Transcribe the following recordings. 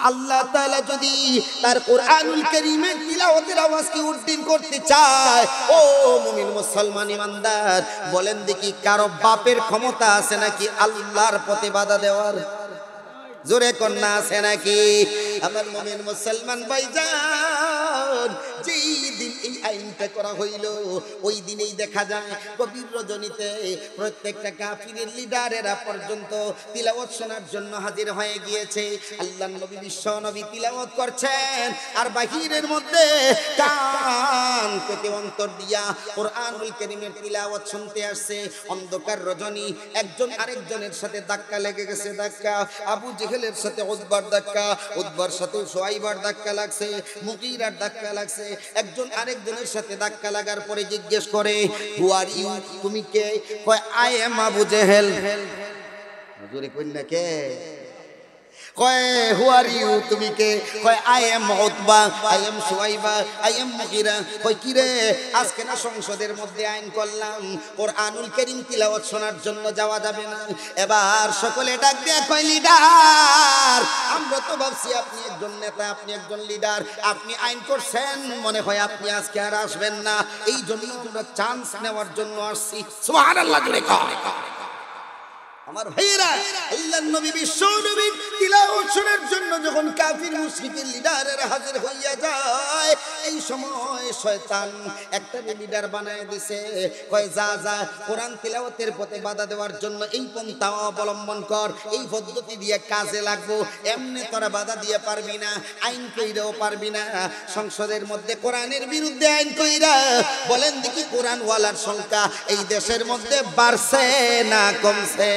আল্লাহ তাআলা যদি তার কোরআনুল কারীমের তিলাওয়াতের আওয়াজকে উদ্দিন করতে চায়, ও মুমিন মুসলমান ইমানদার, বলেন দেখি কারো বাপের ক্ষমতা আছে নাকি আল্লাহর পথে বাধা দেওয়ার? জোরে কন্যা আছে নাকি? আমার মুমিন মুসলমান ভাইজান, যেই দিন এই আইনটা করা হইল ওই দিনেই দেখা যায় গভীর রজনীতে প্রত্যেকটা কাফিরের লিডারেরা পর্যন্ত তিলাওয়াত শোনার জন্য হাজির হয়ে গিয়েছে। আল্লাহর নবী বিশ্ব নবী তিলাওয়াত করছেন, আর বাহিরের মধ্যে কান পেতে অন্তর দিয়া কোরআনুল কারীমের তিলাওয়াত শুনতে আসছে। অন্ধকার রজনী, একজন আরেকজনের সাথে ধাক্কা লেগে গেছে। ধাক্কা আবু জেহেলের সাথে উতবার ধাক্কা, উতবার সাথে শুআইবার ধাক্কা লাগছে, মুগীরার ধাক্কা লাগছে। একজন আরেকজনের সাথে ধাক্কা লাগার পরে জিজ্ঞেস করে, হু আর ইউ, তুমি কে? কয় আই এম আবু জেহেল। হুজুরে কইনা কে? কয় হু আর ইউ, তুমি কে? কয় I am Utba, I am Shuaiba, I am Mughira. কয় কি রে, আজকে না সংসদের মধ্যে আইন করলাম কোরআনুল কারীম তিলাওয়াত শোনার জন্য যাওয়া যাবে না। এবার সকলে ডাক দিয়ে কয় লিডার, আমরা তো ভাবছি আপনি একজন নেতা, আপনি একজন লিডার, আপনি আইন করছেন, মনে হয় আপনি আজকে আর আসবেন না, এই জন্য আমরা চান্স নেওয়ার জন্য আসছি। সুবহানাল্লাহ জোরে কয়। আমার ভাইয়েরা, আল্লাহর নবী বিশ্ব নবী তিলাওয়াত শোনার জন্য যখন কাফির মুশরিকের লিডারেরা হাজির হইয়া যায়, এই সময় শয়তান একটা লিডার বানায় দিছে। কয় যা যা কোরআন তিলাওয়াতের পথে বাধা দেওয়ার জন্য এই পন্থা অবলম্বন কর, এই পদ্ধতি দিয়ে কাজে লাগবো। এমনি তোরা বাধা দিয়ে পারবি না, আইন কইরাও পারবি না। সংসদের মধ্যে কোরআনের বিরুদ্ধে আইন কইরা বলেন দেখি কোরআন ওয়ালার সংখ্যা এই দেশের মধ্যে বাড়ছে না কমছে?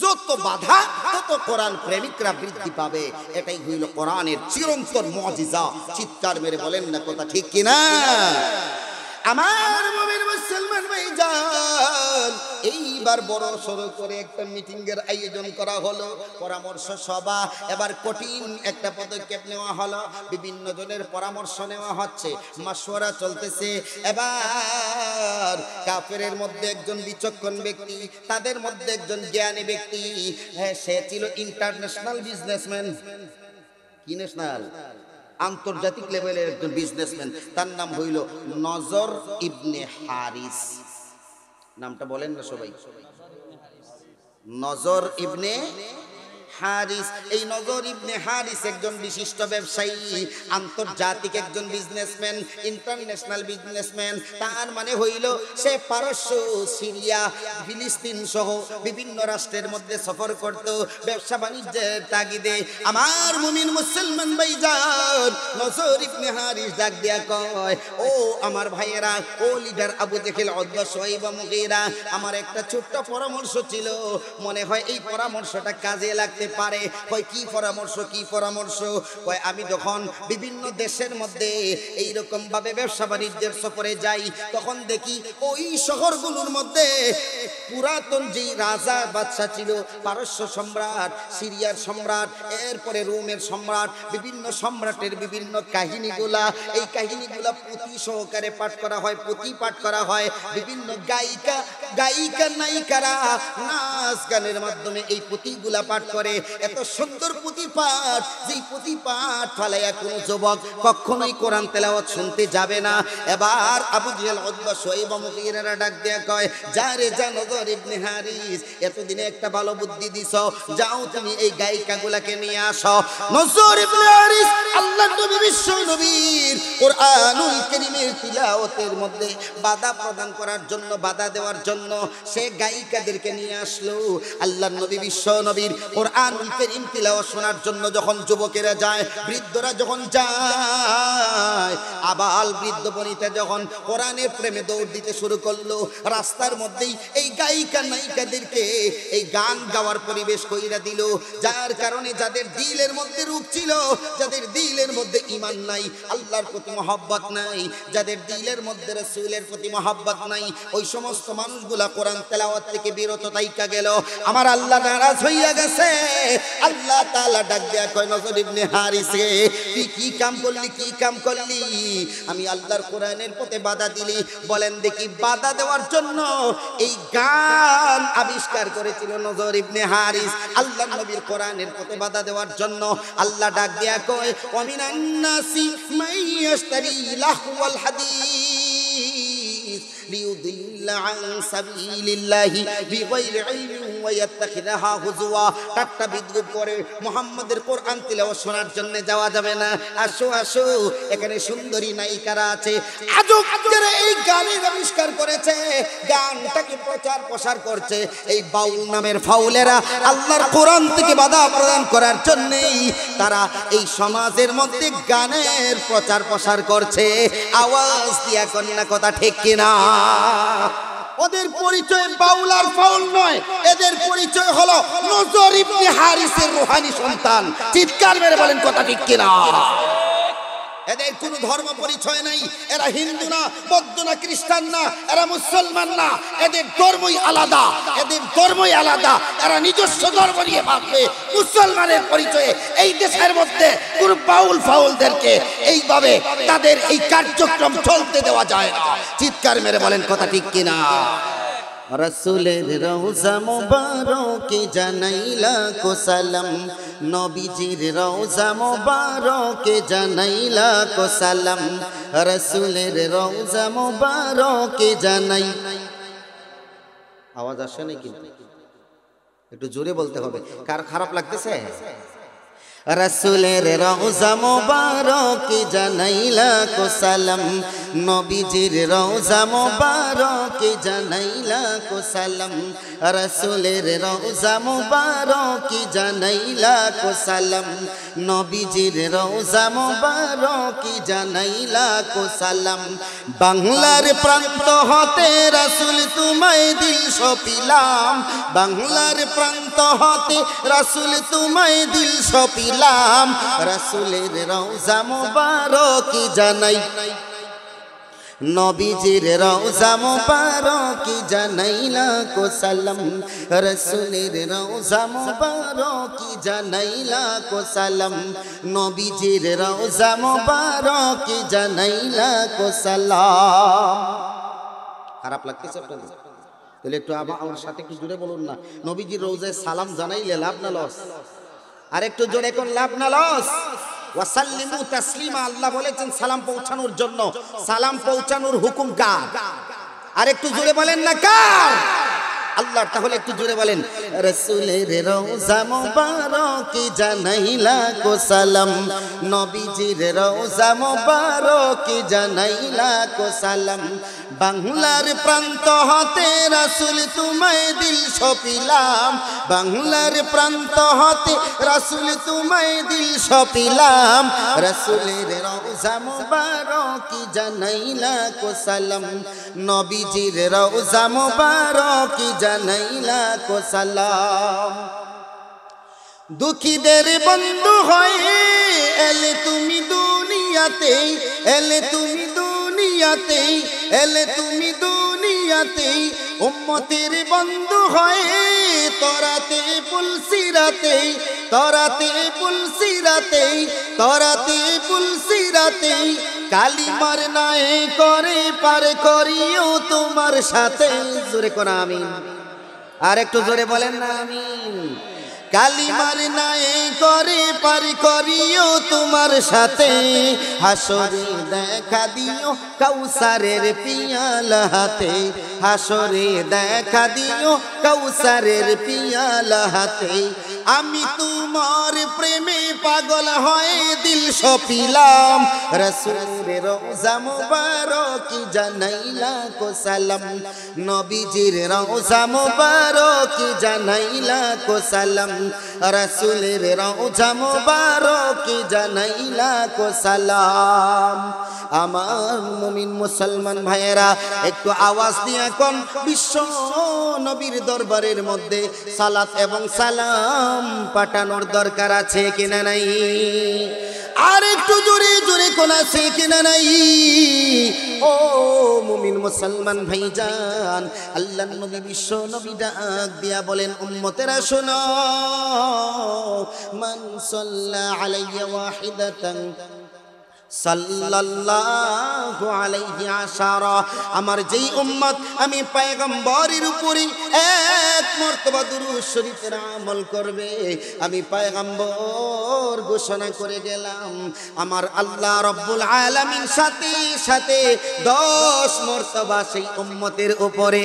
যত বাধা তত কোরআন প্রেমিকরা বৃদ্ধি পাবে। এটাই হইল কোরআনের চিরন্তন মুজিজা। চিৎকার মেরে বলেন না কথা ঠিক কিনা? আমার মুমিন মুসলমান ভাইজান, এইবার বড় সড়ো করে একটা মিটিং এর আয়োজন করা হলো, পরামর্শ সভা। এবার কঠিন একটা পদক্ষেপ নেওয়া হলো, বিভিন্ন জনের পরামর্শ নেওয়া হচ্ছে, মাশওয়ারা চলতেছে। এবার কাফেরের মধ্যে একজন বিচক্ষণ ব্যক্তি, তাদের মধ্যে একজন জ্ঞানী ব্যক্তি, সে ছিল ইন্টারন্যাশনাল বিজনেসম্যান। কি ন্যাশনাল? আন্তর্জাতিক লেভেলের একজন বিজনেসম্যান। তার নাম হইল নজর ইবনে হারিস। নামটা বলেন না সবাই। নজর ইবনে হারিস। এই নজর ইবনে হারিস একজন বিশিষ্ট ব্যবসায়ী, আন্তর্জাতিক একজন বিজনেসম্যান, ইন্টারন্যাশনাল বিজনেসম্যান। তার মানে হইল সে পারস্য, সিরিয়া, ফিলিস্তিন সহ বিভিন্ন রাষ্ট্রের মধ্যে সফর করত ব্যবসা বাণিজ্যের তাগিদে। আমার মুমিন মুসলমান ভাইজান, নজর ইবনে হারিস ডাক দিয়া কয়, ও আমার ভাইয়েরা, ও leader Abu Jahl, Utba, Shuaiba, Mughira, আমার একটা ছোট্ট পরামর্শ ছিল, মনে হয় এই পরামর্শটা কাজে লাগতে পারে। কয় কি পরামর্শ? কি পরামর্শ? কয় আমি যখন বিভিন্ন দেশের মধ্যে এইরকম ভাবে ব্যবসা বাণিজ্যের সফরে যাই, তখন দেখি ওই শহরগুলোর মধ্যে পুরাতন যেই রাজা বাদশা ছিল, পারস্য সম্রাট, সিরিয়ার সম্রাট, এরপরে রোমের সম্রাট, বিভিন্ন সম্রাটের বিভিন্ন কাহিনীগুলা, এই কাহিনীগুলা পুঁথি সহকারে পাঠ করা হয়, পুঁথি পাঠ করা হয়। বিভিন্ন গায়িকা নায়িকারা নাচ গানের মাধ্যমে এই পুঁথিগুলা পাঠ করে। এত সুন্দর পুঁথি পাঠ, যেই পুঁথি পাঠ ফালাইয়া কোনো যুবক কখনোই কোরআন তেলাওয়াত শুনতে যাবে না। এবার আবু জেহেল, উতবা, শুআইবা, মুগীরারা ডাক দেয়া কয়, যা রে যা নজর ইবনে হারিস, এতদিনে একটা ভালো বুদ্ধি দিছো, যাও তুমি এই গায়িকাগুলাকে নিয়ে আসো। নজর ইবনে হারিস আল্লাহর নবী বিশ্ব নবীর কোরআনুল কারীমের তিলাওয়াতের মধ্যে বাধা প্রদান করার জন্য, বাধা দেওয়ার জন্য সে গায়িকাদেরকে নিয়ে আসলো। আল্লাহর নবী বিশ্ব নবীর কোরআনুল কারীম তিলাওয়াত শোনার জন্য যখন যুবকেরা যায়, বৃদ্ধরা যখন যায়, আবাল বৃদ্ধ বনিতা যখন কোরআনের প্রেমে দৌড় দিতে শুরু করলো, রাস্তার মধ্যেই এই গায়িকা নায়িকাদেরকে এই গান গাওয়ার পরিবেশ কইরা দিল। যার কারণে যাদের দিলের মধ্যে রূপ ছিল, যাদের দিলের মধ্যে ঈমান নাই, আল্লাহর প্রতি মহব্বত নাই, যাদের দিলের মধ্যে রাসূলের প্রতি মহব্বত নাই, ওই সমস্ত মানুষগুলা কোরআন তেলাওয়াত থেকে বিরত থাইকা গেল। আমার আল্লাহ নারাজ হইয়া গেছে। আল্লাহ তাআলা ডাক দেয়া কয় নজর ইবনে হারিসে তুই কি কাম করলি আমি আল্লাহর কোরআনের পথে বাধা দিলি বলেন দেখি বাধা দেওয়ার জন্য এই গান আবিষ্কার করেছিল নজর ইবনে হারিস আল্লাহর নবীর কোরআনের পথে বাধা দেওয়ার জন্য আল্লাহ ডাক দেয়া কয় ওয়ামিনান নাসি মাইয়াশতারি লাহওয়াল হাদিস লিউদিল্লা আন সাবিলিল্লাহি বিগাইরি ইলমিন ওয়া ইয়াত্তাখিযাহা হুজুয়া টাট্টা বিদ্রুপ করে মুহাম্মাদের কোরআন তিলাওয়াত শোনার জন্য যাওয়া যাবে না আসো আসো এখানে সুন্দরী নায়িকারা আছে আজব যারা এই গানের আবিষ্কার করেছে গানটাকে প্রচার প্রসার করছে এই বাউল নামের ফাউলেরা আল্লাহর কোরআন থেকে বাধা প্রদান করার জন্যই তারা এই সমাজের মধ্যে গানের প্রচার প্রসার করছে আওয়াজ দিয়া কন্যা কথা ঠিক কিনা ওদের পরিচয় বাউল আর ফাউল নয় এদের পরিচয় হলো নজর ইবনে হারিসের রূহানি সন্তান চিৎকার মেরে বলেন কথা ঠিক কিনা এদের কোনো ধর্ম পরিচয় নাই এরা হিন্দু না বৌদ্ধ না খ্রিস্টান না এরা মুসলমান না এদের ধর্মই আলাদা এরা নিজস্ব ধর্ম নিয়ে ভাববে মুসলমানের পরিচয়ে এই দেশের মধ্যে কোন বাউল ফাউলদেরকে এইভাবে তাদের এই কার্যক্রম চলতে দেওয়া যায় না চিৎকার মেরে বলেন কথা ঠিক কিনা রাসূলের রওজা মুবারকে জানাইলা কো সালাম নবীজির রওজা মুবারকে জানাইলা কো সালাম রাসূলের রওজা মুবারকে জানাই আওয়াজ আসে নাকি একটু জোরে বলতে হবে কার খারাপ লাগতেছে রাসূলের রওজা মুবারকে জানাইলা কো সালাম নবীজির রওজা মুবারকে জানাইলা কো সালাম রাসূলের রওজা মুবারকে জানাইলা কো সালাম নবীজির রওজা মুবারকে জানাইলা কো সালাম বাংলার প্রান্ত হতে রাসূল তোমায় দিল সপিলাম বাংলার প্রান্ত হতে রাসূল তোমায় দিল সপিলাম রাসূলের রওজা মুবারকে জানাই নবীজির রওজা মুবারকে জানাইলা কো সালাম রাসূলের রওজা মুবারকে জানাইলা কো সালাম নবীজির রওজা মুবারকে জানাইলা কো সালাম খারাপ লাগতেছে আপনাদের তাহলে একটু আমার সাথে একটু জুড়ে বলুন না নবীজির রওজায় সালাম জানাইলে লাভ না লস আর একটু জোরে কোন লাভ না লস ওয়াসাল্লিমু তাসলিমা আল্লাহ বলেছেন সালাম পৌঁছানোর জন্য সালাম পৌঁছানোর হুকুম কার আর একটু জোরে বলেন না কার আল্লাহ তাহলে একটু জোরে বলেন রাসূলের রওজা মুবারকে জানাইলা কো সালাম নবীজির রওজা মুবারকে জানাইলা কো সালাম বাংলার প্রান্ত হতে রাসূল তোমায় দিল সপিলাম বাংলার প্রান্ত হতে রাসূল তোমায় দিল সপিলাম রাসূলের রওজা মুবারকে জানাইলা কো সালাম নবীজির রওজা মুবারকে জানাইলা কো সালাম দুঃখীদের বন্ধু হয়ে এলে তুমি দুনিয়াতে এলে তুমি দুনিয়াতে এলে তুমি দুনিয়াতে উম্মতের বন্ধু হয়ে তরাতে পুলসিরাতে তরাতে পুলসিরাতে তরাতে পুলসিরাতে কালিমার নাই করে পার করিও তোমার সাথে জোরে কোন আমিন আর একটু জোরে বলেন না আমিন কালিমার নাই করে পার করিও তোমার সাথে হাসরে দেখা দিও কাউসারের পিয়ালা হাতে হাসরে দেখা দিও কাউসারের পিয়ালা হাতে আমি তোমার প্রেমে পাগল হয়ে দিল সপিলাম রাসূলের রওজা মুবারকে জানাইলা কো সালাম নবীজির রওজা মুবারকে জানাইলা কো সালাম রাসূলের রওজা মুবারকে জানাইলা কো সালাম আমার মুমিন মুসলমান ভাইয়েরা একটু আওয়াজ দিয়ে কোন বিশ্ব নবীর দরবারের মধ্যে সালাত এবং সালাম পাঠানোর দরকার আছে কিনা নাই আর একটু জোরে জোরে কোন আছে কিনা নাই ও মুমিন মুসলমান ভাইজান আল্লাহর নবী বিশ্ব নবী ডাক দিয়া বলেন উম্মতেরা শোনো মান সাল্লা আলাইয়া ওয়াহিদাতান সাল্লাল্লাহু আলাইহি আশারা। আমার যেই উম্মত আমি পয়গম্বরের উপরে এক মর্তবা দুরূদ শরীফের আমল করবে, আমি পয়গম্বর ঘোষণা করে গেলাম আমার আল্লাহ রাব্বুল আলামিন সাথে সাথে 10 মর্তবা সেই উম্মতের উপরে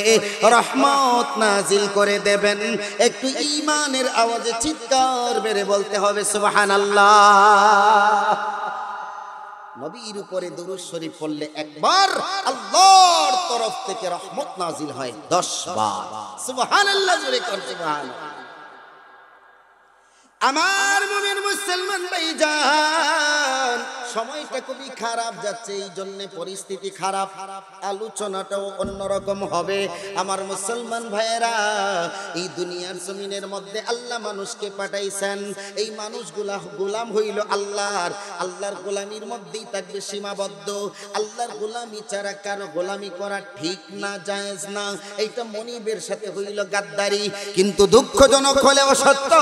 রহমত নাজিল করে দেবেন। একটু ঈমানের আওয়াজে চিৎকার মেরে বলতে হবে সুবহানাল্লাহ। নবীর উপরে দুরূদ শরীফ পড়লে একবার আল্লাহর তরফ থেকে রহমত নাজিল হয় 10 বার। সুবহানাল্লাহ জোরে কর সুবহানাল্লাহ। আমার মুমিন মুসলমান ভাইজান, সময়টা খুবই খারাপ যাচ্ছে, এই জন্য পরিস্থিতি খারাপ, আলোচনাটাও অন্যরকম হবে। আমার মুসলমান ভাইয়েরা, এই দুনিয়ার জমিনের মধ্যে আল্লাহ মানুষকে পাঠাইছেন, এই মানুষগুলা গোলাম হইল আল্লাহর। আল্লাহর গোলামির মধ্যেই থাকবে সীমাবদ্ধ। আল্লাহর গোলামি ছাড়া কারো গোলামি করা ঠিক না, জায়েজ না। এইটা মনিবের সাথে হইল গাদ্দারি। কিন্তু দুঃখজনক হলেও সত্য,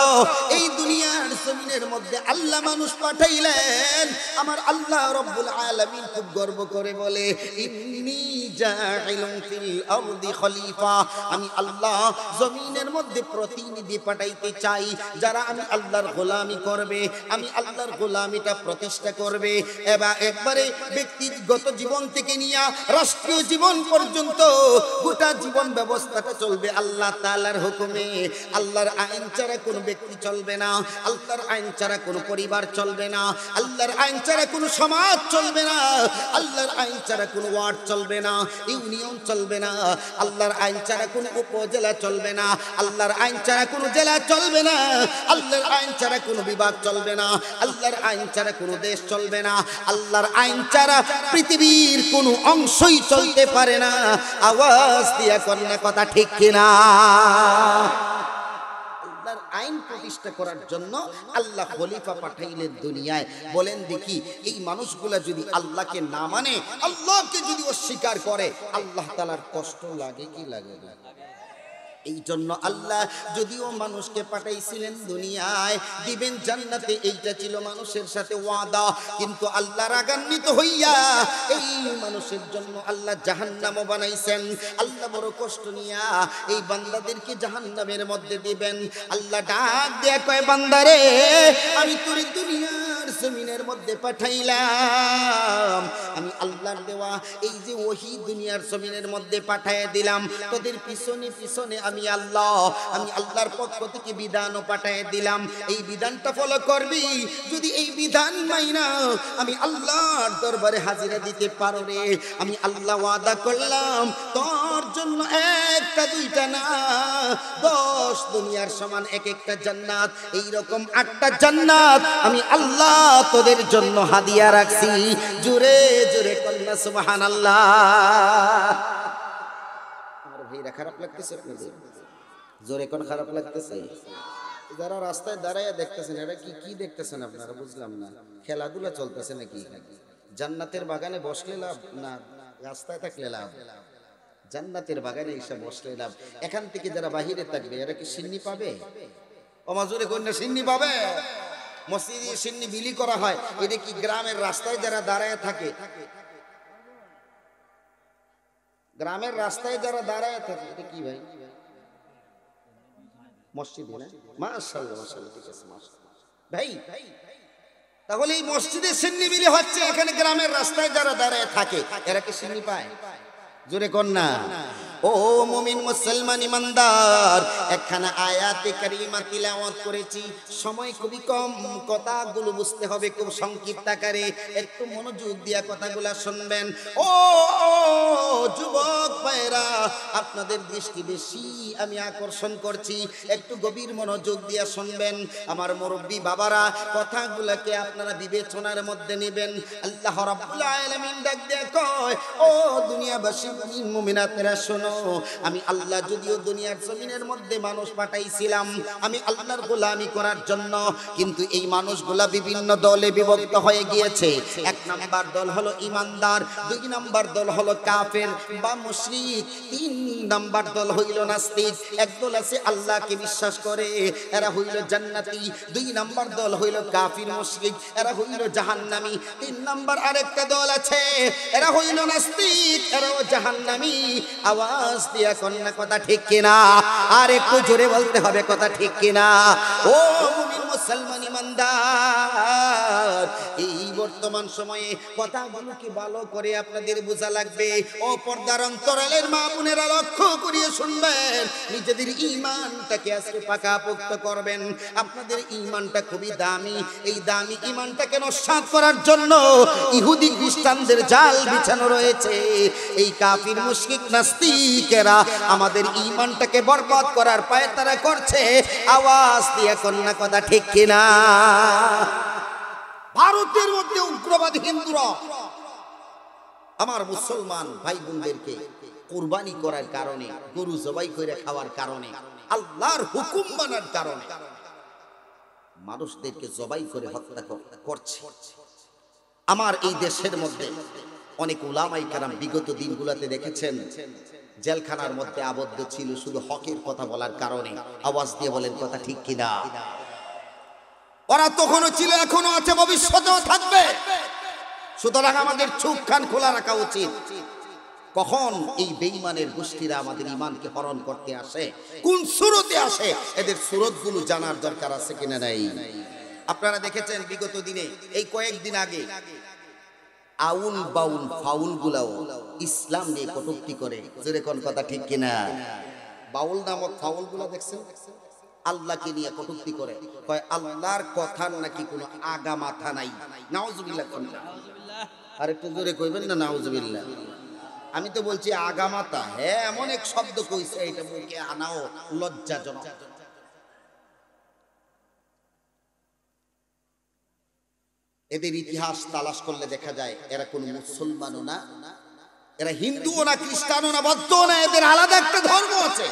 এই দুনিয়ার জমিনের মধ্যে আল্লাহ মানুষ পাঠাইলেন। আমার আল্লাহ রাব্বুল আলামিন খুব গর্ব করে বলে, ইন্নী জাইলুন ফিল আরদি খলিফা। আমি আল্লাহ জমিনের মধ্যে প্রতিনিধি পাঠাইতে চাই, যারা আমি আল্লাহর গোলামি করবে, আমি আল্লাহর গোলামিটা প্রতিষ্ঠা করবে। এবার একবারে ব্যক্তিগত জীবন থেকে নিয়ে রাষ্ট্রীয় জীবন পর্যন্ত গোটা জীবন ব্যবস্থাটা চলবে আল্লাহ তাআলার হুকুমে। আল্লাহর আইন ছাড়া কোনো ব্যক্তি চলবে না, আল্লাহর আইন ছাড়া কোনো পরিবার চলবে না, আল্লাহর আইন ছাড়া কোনো সমাজ চলবে না, আল্লাহর আইন ছাড়া কোনো ওয়ার্ড চলবে না, ইউনিয়ন চলবে না, আল্লাহর আইন ছাড়া কোনো উপজেলা চলবে না, আল্লাহর আইন ছাড়া কোনো জেলা চলবে না, আল্লাহর আইন ছাড়া কোনো বিভাগ চলবে না, আল্লাহর আইন ছাড়া কোনো দেশ চলবে না, আল্লাহর আইন ছাড়া পৃথিবীর কোনো অংশই চলতে পারে না। আওয়াজ দিয়া কন্যা কথা ঠিক কিনা? আইন প্রতিষ্ঠা করার জন্য আল্লাহ খলিফা পাঠাইলেন দুনিয়ায়। বলেন দেখি, এই মানুষগুলা যদি আল্লাহকে না মানে, আল্লাহকে যদি অস্বীকার করে, আল্লাহ তাআলার কষ্ট লাগে কি লাগে না? এই জন্য আল্লাহ যদিও মানুষকে পাঠাইছিলেন দুনিয়ায় দিবেন জান্নাতে, এইটা ছিল মানুষের সাথে ওয়াদা। কিন্তু আল্লাহ রাগান্বিত হইয়া এই মানুষের জন্য আল্লাহ জাহান্নামও বানাইছেন। আল্লাহ বড় কষ্ট নিয়া এই বান্দাদেরকে জাহান্নামের মধ্যে দিবেন। আল্লাহ ডাক দেয়া কয়, বান্দারে আমি তোর দুনিয়ার জমিনের মধ্যে পাঠাইলাম, আমি আল্লাহর দেওয়া এই যে ওহী দুনিয়ার জমিনের মধ্যে পাঠাইয়া দিলাম, তোদের পিছনে পিছনে আমি আল্লাহর পক্ষ থেকে বিধানও পাঠিয়ে দিলাম। এই বিধানটা ফলো করবি, যদি এই বিধান মাইনা আমি আল্লাহর দরবারে হাজিরা দিতে পারো রে, আমি আল্লাহ ওয়াদা করলাম তোর জন্য একটা দুইটা না 10 দুনিয়ার সমান এক একটা জান্নাত, এইরকম 8টা জান্নাত আমি আল্লাহ তোদের জন্য হাদিয়া রাখছি। জোরে জোরে কন্যা সুবহানাল্লাহ। আমার ভাইরা খারাপ লাগতেছে আপনাদের? জোরে কোন খারাপ লাগতেছে? যারা রাস্তায় দাঁড়ায় দেখতেছেন, এটা কি দেখতেছেন আপনারা? বুঝলাম না, খেলাধুলা চলতেছে নাকি? জান্নাতের বাগানে বসলে লাভ না রাস্তায় থাকলে লাভ? জান্নাতের বাগানে এসে বসলে লাভ। এখান থেকে যারা বাহিরে থাকবে, এরা কি সিন্নি পাবে? জোরে কোন সিন্নি পাবে? মসজিদে সিন্নি বিলি করা হয়, এটা কি গ্রামের রাস্তায় যারা দাঁড়ায় থাকে, গ্রামের রাস্তায় যারা দাঁড়ায় থাকে, এটা কি ভাই? মসজিদে না? মাশাআল্লাহ মাশাআল্লাহ, ঠিক আছে মাশাআল্লাহ ভাই। তাহলে এই মসজিদে সিন্নি বিলি হচ্ছে, এখানে গ্রামের রাস্তায় যারা দাঁড়ায় থাকে, এরা কি সিন্নি পায়? জোরে কোন না। ও মুমিন মুসলমান ইমানদার, একখানা আয়াতে কারিমা তিলাওয়াত করেছি, সময় খুবই কম, কথাগুলো বুঝতে হবে খুব সংক্ষিপ্ত আকারে, একটু মনোযোগ দিয়া কথাগুলো শুনবেন। ও যুবক ভাইরা, আপনাদের দৃষ্টি বেশি আমি আকর্ষণ করছি, একটু গভীর মনোযোগ দিয়া শুনবেন। আমার মুরব্বী বাবারা, কথাগুলোকে আপনারা বিবেচনার মধ্যে নেবেন। আল্লাহ রাব্বুল আলামিন ডাক দিয়ে কয়, ও দুনিয়াবাসী মুমিন মুমিনাতেরা শোনো, শোনো, আমি আল্লাহ যদিও দুনিয়ার জমিনের মধ্যে মানুষ পাঠাইছিলাম আমি আল্লাহর গোলামি করার জন্য, কিন্তু এই মানুষগুলা বিভিন্ন দলে বিভক্ত হয়ে গিয়েছে। এক নাম্বার দল হলো ইমানদার, দুই নাম্বার দল হলো কাফের বা মুশরিক, তিন নাম্বার দল হইল নাস্তিক। এক দল আছে আল্লাহকে বিশ্বাস করে, এরা হইল জান্নাতি। দুই নাম্বার দল হইল কাফির মুশরিক, এরা হইল জাহান্নামী। তিন নাম্বার আরেকটা দল আছে, এরা হইল নাস্তিক, এরাও জাহান্নামী। আওয়াজ দিয়া কন্যা কথা ঠিক কিনা? আর একটু জোরে বলতে হবে কথা ঠিক কিনা? ও মুমিন মুসলমান ইমানদার, এই বর্তমান সময়ে কথাগুলোকে ভালো করে আপনাদের বোঝা লাগবে। ও পর্দার অন্তরালের মা বোনেরা লক্ষ্য করিয়ে শুনবেন, নিজেদের ঈমানটাকে আজকে পাকাপোক্ত করবেন। আপনাদের ঈমানটা খুবই দামি, এই দামি ঈমানটাকে নস্যাৎ করার জন্য ইহুদি খ্রিস্টানদের জাল বিছানো রয়েছে। এই কাফির মুশরিক নাস্তিকেরা আমাদের ঈমানটাকে বরবাদ করার পায়তারা করছে। আওয়াজ দিয়ে কন্যা কথা ঠিক কিনা? ভারতের মধ্যে উগ্রবাদী হিন্দুরা আমার মুসলমান ভাই বোনদেরকে কুরবানি করার কারণে, গরু জবাই করে খাওয়ার কারণে, আল্লাহর হুকুম মানার কারণে মানুষদেরকে জবাই করে হত্যা করছে। আমার এই দেশের মধ্যে অনেক উলামায়ে কেরাম বিগত দিনগুলোতে দেখেছেন জেলখানার মধ্যে আবদ্ধ ছিল শুধু হকের কথা বলার কারণে। আওয়াজ দিয়ে বলেন কথা ঠিক কিনা? ওরা তখনও ছিল, এখনো আছে, ভবিষ্যতেও থাকবে। সুতরাং আমাদের চোখ কান খোলা রাখা উচিত। কখন এই বেঈমানের গোষ্ঠীরা আমাদের ঈমানকে হরণ করতে আসে, কোন সুরতে আসে, এদের সুরতগুলো জানার দরকার আছে কিনা নাই? আপনারা দেখেছেন বিগত দিনে, এই কয়েকদিন আগে আউল বাউল ফাউল গুলাও ইসলাম নিয়ে কটূক্তি করে। জোরে কোন কথা ঠিক কিনা? বাউল নামক ফাউল গুলা দেখছেন, আল্লাহকে নিয়ে কটূক্তি করে, কয় আল্লাহর কথার নাকি কোনো আগা মাথা নাই। নাউজুবিল্লাহ। আর একটু জোরে কইবেন না নাউজুবিল্লাহ। আমি তো বলছি আগা মাথা। হ্যাঁ, এমন এক শব্দ কইছে, এটা মুখে আনাও লজ্জাজনক। এদের ইতিহাস তালাশ করলে দেখা যায় এরা কোনো মুসলমানও না, এরা হিন্দুও না, খ্রিস্টানও না, বৌদ্ধও না। এদের আলাদা একটা ধর্ম আছে।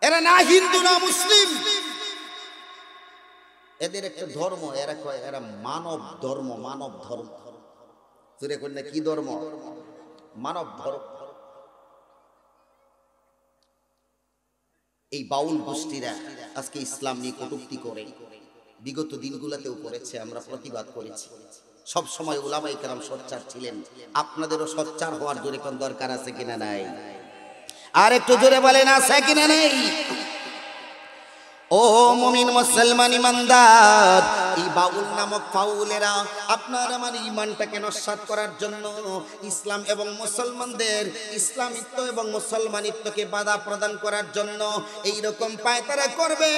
এরা না হিন্দু না মুসলিম, এদের একটা ধর্ম। এরা কয় এরা মানব ধর্ম। মানব ধর্ম জোরে কই না? কি ধর্ম? মানব ধর্ম। এই বাউল গোষ্ঠীরা আজকে ইসলাম নিয়ে কটূক্তি করে, বিগত দিনগুলোতেও করেছে, আমরা প্রতিবাদ করেছি। সব সময় উলামায়ে কেরাম সোচ্চার ছিলেন। আপনাদেরও সোচ্চার হওয়ার জোরে কোন দরকার আছে কিনা নাই? আর একটু জোরে বলেন আছে কিনা নাই? ও মুমিন মুসলমান ইমানদার, এই বাউল নামক ফাউলেরা আপনার আমার ঈমানটাকে নস্যাৎ করার জন্য, ইসলাম এবং মুসলমানদের ইসলামিত্ব এবং মুসলমানিত্বকে বাধা প্রদান করার জন্য এই রকম পায়তারা করবে।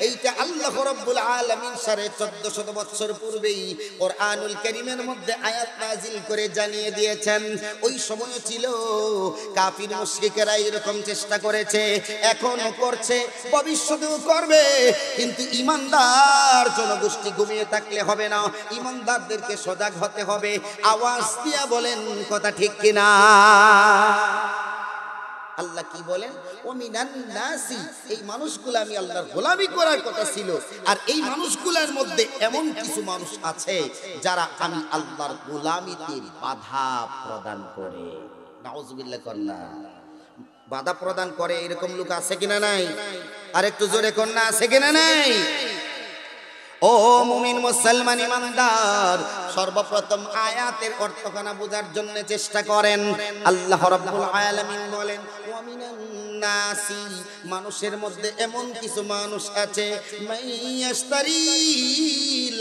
এইটা আল্লাহ রাব্বুল আলামিন 1450 বছর পূর্বেই কোরআনুল কারীমের মধ্যে আয়াত নাজিল করে জানিয়ে দিয়েছেন। ওই সময় ছিল কাফির মুশরিকেরা এরকম চেষ্টা করেছে, এখনো করছে, ভবিষ্যতেও করবে। কিন্তু ঈমানদার জনগোষ্ঠী ঘুমিয়ে থাকলে হবে না, ঈমানদারদেরকে সজাগ হতে হবে। আওয়াজ দিয়া বলেন কথা ঠিক কিনা? আল্লাহ কি বলেন? ওমিনান নাসি, এই মানুষগুলো আমি আল্লাহর গোলামি করার কথা ছিল, আর এই মানুষগুলোর মধ্যে এমন কিছু মানুষ আছে যারা আমি আল্লাহর গোলামিতে বাধা প্রদান করে। নাউজুবিল্লাহ কন্না, বাধা প্রদান করে এরকম লোক আছে কিনা নাই? আর একটু জোরে কন্যা আছে কিনা নাই? ও মুমিন মুসলমান ইমানদার, সর্বপ্রথম আয়াতের অর্থখানা বোঝার জন্য চেষ্টা করেন। আল্লাহ রাব্বুল আলামিন বলেন ওয়ামিনান নাসি, মানুষের মধ্যে এমন কিছু মানুষ আছে মাইয়াশতারি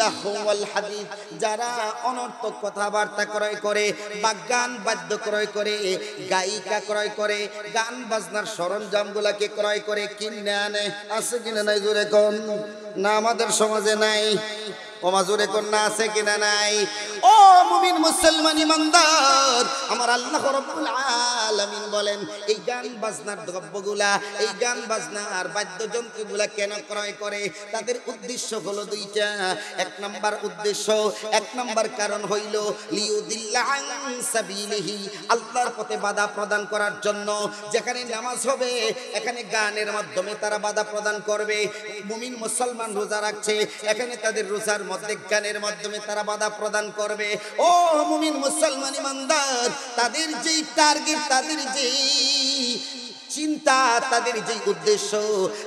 লাহওয়াল হাদিস, যারা অনর্থক কথাবার্তা ক্রয় করে বা গান বাদ্য ক্রয় করে, গায়িকা ক্রয় করে, গান বাজনার সরঞ্জামগুলোকে ক্রয় করে কিনে আনে। আছে কিনা নাই? জোরে কোন না? আমাদের সমাজে নাই। জোরে কোন না? আছে কিনা নাই? ও মুমিন মুসলমান ইমানদার, আমার আল্লাহ রাব্বুল আলামিন বলেন এই গান বাজনার দ্রব্যগুলা, এই গান বাজনার বাদ্যযন্ত্রগুলা কেন ক্রয় করে? তাদের উদ্দেশ্য হলো দুইটা। এক নাম্বার উদ্দেশ্য, এক নাম্বার কারণ হইল লিউদিল্লা আন সাবিলিহি, আল্লাহর পথে বাধা প্রদান করার জন্য। যেখানে নামাজ হবে এখানে গানের মাধ্যমে তারা বাধা প্রদান করবে। মুমিন মুসলমান রোজা রাখছে, এখানে তাদের রোজার মধ্যে গানের মাধ্যমে তারা বাধা প্রদান করবে। ও মুমিন মুসলমান ইমানদার, তাদের যেই টার্গেট, তাদের যেই চিন্তা, তাদের যে উদ্দেশ্য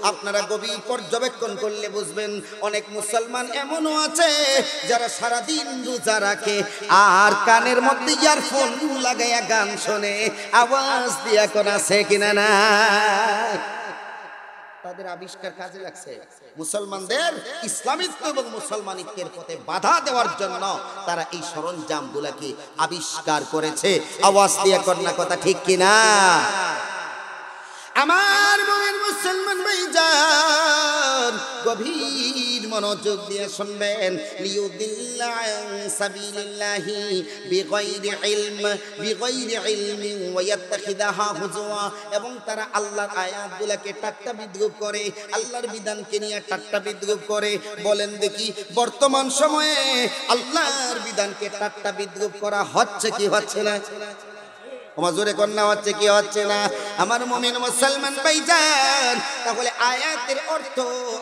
আপনারা গভীর পর্যবেক্ষণ করলে বুঝবেন। অনেক মুসলমান এমনও আছে যারা সারাদিন রোজা রাখে আর কানের মধ্যে ইয়ারফোন লাগাইয়া গান শোনে, আওয়াজ দিয়া কোন আছে কিনা না? তাদের আবিষ্কার কাজে লাগছে। মুসলমানদের ইসলামিত্ব এবং মুসলমানিত্বের পথে বাধা দেওয়ার জন্য তারা এই সরঞ্জাম গুলাকে আবিষ্কার করেছে। আওয়াজ দিয়া কন্যা কথা ঠিক কিনা? আমার মুমিন মুসলমান ভাইজান, গভীর মনোযোগ দিয়ে শুনবেন। লিউদিল্লা আন সাবিলিল্লাহি বিগাইরি ইলমিন ওয়া ইয়াত্তাখিদাহা হুজুয়া, এবং তারা আল্লাহর আয়াতগুলোকে ঠাট্টা বিদ্রূপ করে, আল্লাহর বিধানকে নিয়ে ঠাট্টা বিদ্রূপ করে। বলেন দেখি বর্তমান সময়ে আল্লাহর বিধানকে ঠাট্টা বিদ্রূপ করা হচ্ছে কি হচ্ছে না? জোরে কন্যা হচ্ছে কি হচ্ছে না? আমার মুমিন মুসলমান ভাইজান, তাহলে আয়াতের অর্থ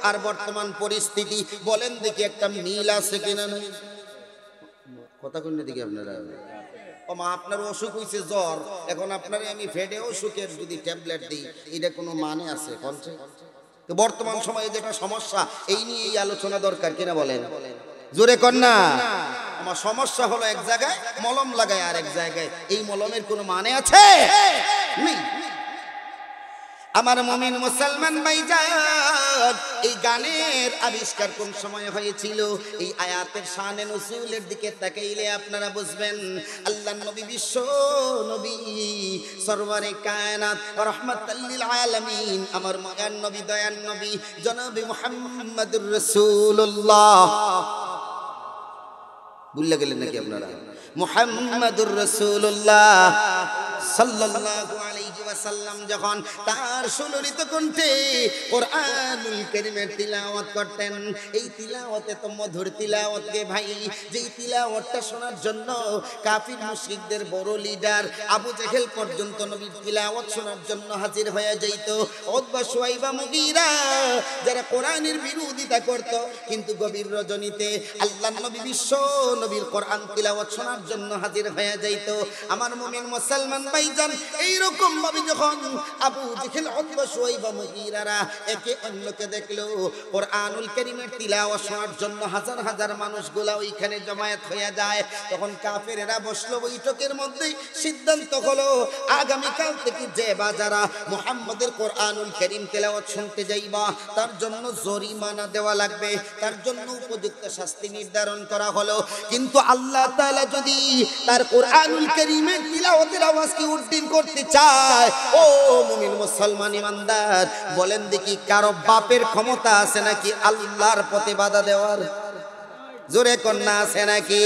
আর বর্তমান পরিস্থিতি বলেন দেখি একটা মিল আছে কিনা? নাই কথা কন্যা দেখি আপনারা। ও মা, আপনার অসুখ হয়েছে জ্বর, এখন আপনারে আমি ফেডে অসুখের যদি ট্যাবলেট দিই, এটা কোনো মানে আছে? তো বর্তমান সময়ে যেটা সমস্যা, এই নিয়ে এই আলোচনা দরকার কিনা বলেন? জোরে কন্যা। আমার সমস্যা হলো এক জায়গায় মলম লাগায় আর এক জায়গায়, এই মলমের কোনো মানে আছে? নেই। আমার মুমিন মুসলমান ভাইজান, এই গানের আবিষ্কার কোন সময় হয়েছিল? এই আয়াতের শানে নুজুলের দিকে তাকাইলে আপনারা বুঝবেন। আল্লাহর নবী, বিশ্ব নবী, সরওয়ারে কায়নাত রাহমাতাল লিল আলামিন, আমার মহান নবী, দয়ার নবী জনাবে মুহাম্মদুর রাসূলুল্লাহ, ভুলে গেলেন নাকি আপনারা? মুহাম্মদুর রাসূলুল্লাহ সাল্লাল্লাহু আলাইহি ওয়াসাল্লাম যখন তার সুললিত কণ্ঠে কোরআনুল কারীমের তিলাওয়াত করতেন, এই তিলাওয়াতে তো মধুর তিলাওয়াত গে ভাই, যেই তিলাওয়াতটা শোনার জন্য কাফির মুশরিকদের বড় লিডার আবু জেহেল পর্যন্ত নবীর তিলাওয়াত শোনার জন্য হাজির হয়ে যাইত। উতবা, শুয়াইবা, মুগীরা যারা কোরআনের বিরোধিতা করত, কিন্তু গভীর রজনীতে আল্লাহর নবী, বিশ্ব নবীর কোরআন তিলাওয়াত শোনার জন্য হাজির হয়ে যাইত। আমার মুমিন মুসলমান ভাইজান, এই রকম ভাবে যখন আবু জেহেল, উতবা, শুয়াইবা, মুগীরারা একে অন্যকে দেখলো, কোরআনুল কারীমের তিলাওয়াত শোনার জন্য হাজার হাজার মানুষগুলা ওইখানে জমায়েত হয়ে যায়, তখন কাফেরেরা বসলো বৈঠকের মধ্যে। সিদ্ধান্ত হলো আগামী কাল থেকে যে বাজারা মুহাম্মদের কোরআনুল কারীম তিলাওয়াত শুনতে যাইবা, তার জন্য জরিমানা দেওয়া লাগবে, তার জন্য উপযুক্ত শাস্তি নির্ধারণ করা হলো। কিন্তু আল্লাহ তাআলা যদি তার কোরআনুল কারীমের তিলাওয়াতের আওয়াজকে উদ্দিন করতে চায়, ও মুমিন মুসলমান ইমানদার, বলেন দেখি কারো বাপের ক্ষমতা আছে নাকি আল্লাহর পথে বাধা দেওয়ার? জোরে কন্যা আছে নাকি?